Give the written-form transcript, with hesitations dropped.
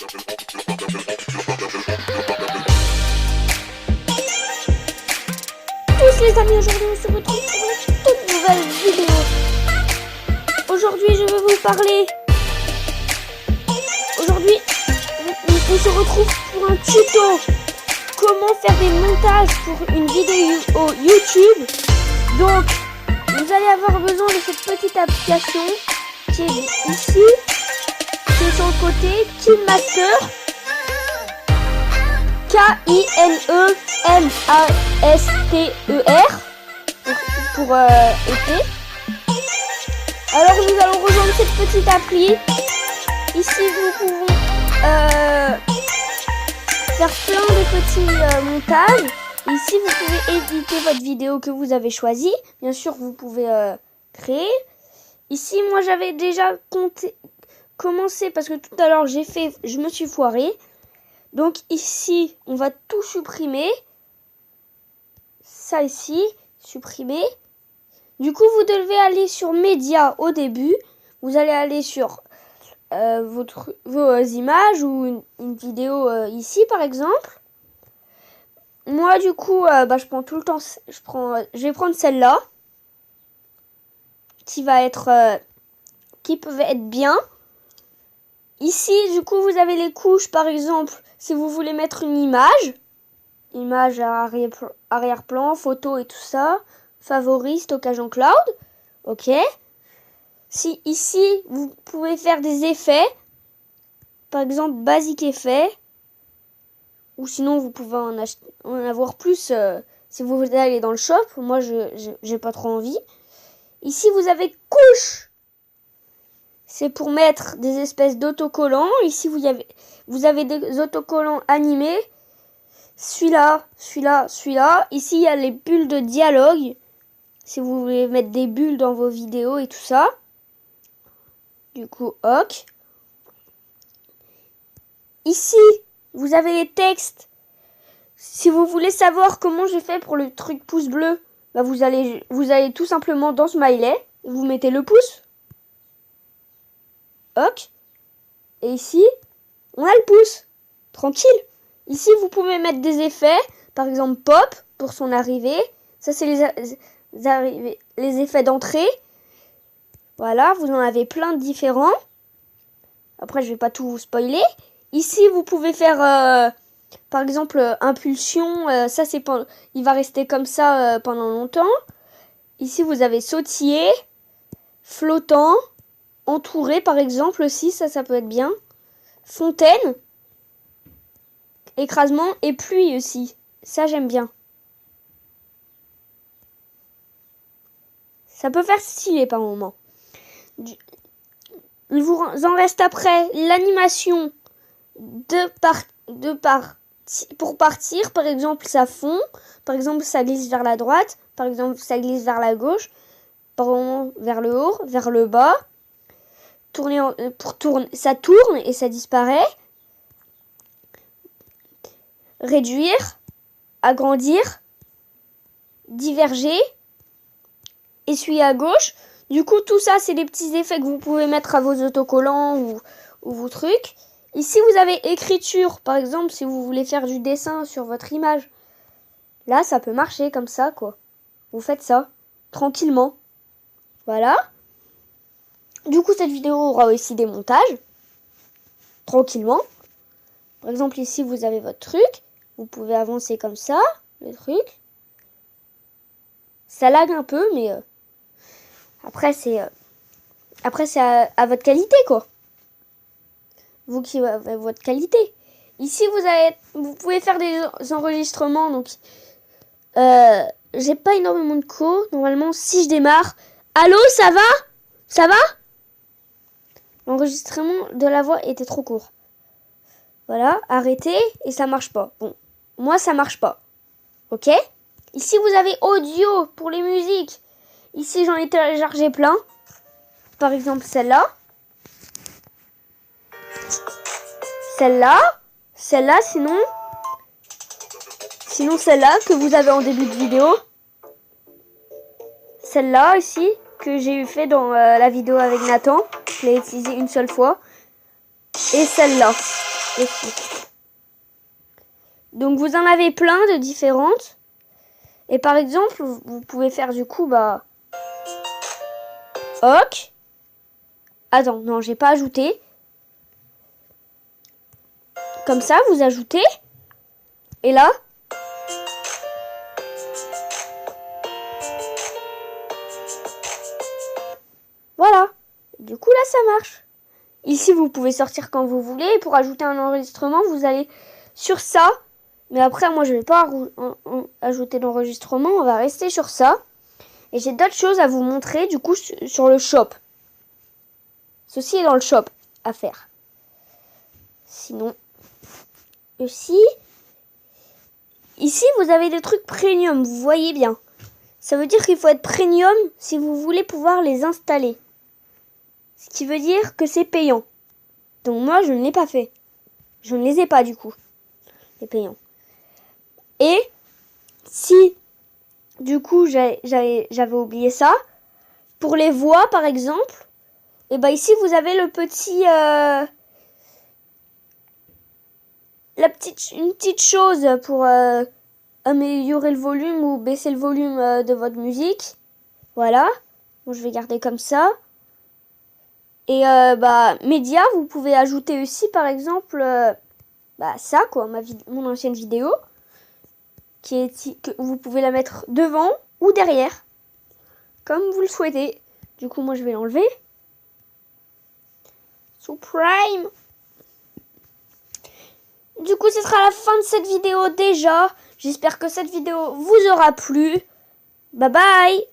Tous les amis, aujourd'hui on se retrouve pour une toute nouvelle vidéo. Aujourd'hui je vais vous parler. Aujourd'hui on se retrouve pour un tuto. Comment faire des montages pour une vidéo YouTube. Donc vous allez avoir besoin de cette petite application qui est ici, qui est sur le côté, KineMaster. KINEMASTER pour EP. Alors nous allons rejoindre cette petite appli. Ici nous pouvons faire plein de petits montages. Ici vous pouvez éditer votre vidéo que vous avez choisie. Bien sûr vous pouvez créer. Ici moi j'avais déjà commencé parce que tout à l'heure je me suis foiré. Donc ici, on va tout supprimer. Ça ici, supprimer. Du coup, vous devez aller sur Média au début. Vous allez aller sur vos images ou une vidéo ici, par exemple. Moi, du coup, je prends tout le temps. Je vais prendre celle-là, qui peut être bien. Ici, du coup, vous avez les couches, par exemple, si vous voulez mettre une image à arrière-plan, photo et tout ça, favoris, stockage en cloud, ok. Si ici, vous pouvez faire des effets, par exemple, basic effet, ou sinon, vous pouvez en avoir plus si vous voulez aller dans le shop. Moi, j'ai pas trop envie. Ici, vous avez couche. C'est pour mettre des espèces d'autocollants. Ici, vous avez des autocollants animés. Celui-là, celui-là, celui-là. Ici, il y a les bulles de dialogue. Si vous voulez mettre des bulles dans vos vidéos et tout ça. Du coup, ok. Ici, vous avez les textes. Si vous voulez savoir comment j'ai fait pour le truc pouce bleu, bah vous allez tout simplement dans Smiley. Et vous mettez le pouce. Ok. Et ici, on a le pouce. Tranquille. Ici, vous pouvez mettre des effets. Par exemple, pop pour son arrivée. Ça, c'est les effets d'entrée. Voilà, vous en avez plein de différents. Après, je vais pas tout vous spoiler. Ici, vous pouvez faire, par exemple, impulsion. Ça, il va rester comme ça pendant longtemps. Ici, vous avez sautiller, flottant. Entouré par exemple aussi, ça peut être bien. Fontaine. Écrasement et pluie aussi. Ça j'aime bien. Ça peut faire stylé par moment. Il vous en reste après l'animation pour partir. Par exemple ça fond. Par exemple ça glisse vers la droite. Par exemple ça glisse vers la gauche. Par moment vers le haut, vers le bas. Ça tourne et ça disparaît. Réduire, agrandir, diverger, essuyer à gauche. Du coup, tout ça, c'est des petits effets que vous pouvez mettre à vos autocollants ou vos trucs. Ici, vous avez écriture. Par exemple, si vous voulez faire du dessin sur votre image. Là, ça peut marcher comme ça, quoi. Vous faites ça, tranquillement. Voilà. Du coup, cette vidéo aura aussi des montages. Tranquillement. Par exemple, ici, vous avez votre truc. Vous pouvez avancer comme ça, le truc. Ça lag un peu, mais après, c'est à votre qualité, quoi. Vous qui avez votre qualité. Ici, vous pouvez faire des enregistrements. Donc, j'ai pas énormément de co. Normalement, si je démarre. Allô, ça va? Ça va? L'enregistrement de la voix était trop court. Voilà, arrêtez et ça marche pas. Bon, moi ça marche pas. Ok? Ici vous avez audio pour les musiques. Ici j'en ai téléchargé plein. Par exemple celle-là. Celle-là, sinon celle-là que vous avez en début de vidéo. Celle-là ici que j'ai fait dans la vidéo avec Nathan. Je l'ai utilisée une seule fois. Et celle-là. aussi. Donc vous en avez plein de différentes. Et par exemple, vous pouvez faire du coup, ok. Attends, non, j'ai pas ajouté. Comme ça, vous ajoutez. Et là, voilà. Du coup, là, ça marche. Ici, vous pouvez sortir quand vous voulez. Et pour ajouter un enregistrement, vous allez sur ça. Mais après, moi, je vais pas ajouter d'enregistrement. On va rester sur ça. Et j'ai d'autres choses à vous montrer, du coup, sur le shop. Ceci est dans le shop à faire. Sinon, aussi, ici, vous avez des trucs premium. Vous voyez bien. Ça veut dire qu'il faut être premium si vous voulez pouvoir les installer. Ce qui veut dire que c'est payant. Donc moi, je ne l'ai pas fait. Je ne les ai pas, du coup. Les payants. Et si, du coup, j'avais oublié ça, pour les voix, par exemple, et ici, vous avez le petit... une petite chose pour améliorer le volume ou baisser le volume de votre musique. Voilà. Bon, je vais garder comme ça. Et médias, vous pouvez ajouter aussi, par exemple, ça, quoi, mon ancienne vidéo, que vous pouvez la mettre devant ou derrière, comme vous le souhaitez. Du coup, moi, je vais l'enlever. Sous Prime. Du coup, ce sera la fin de cette vidéo déjà. J'espère que cette vidéo vous aura plu. Bye bye.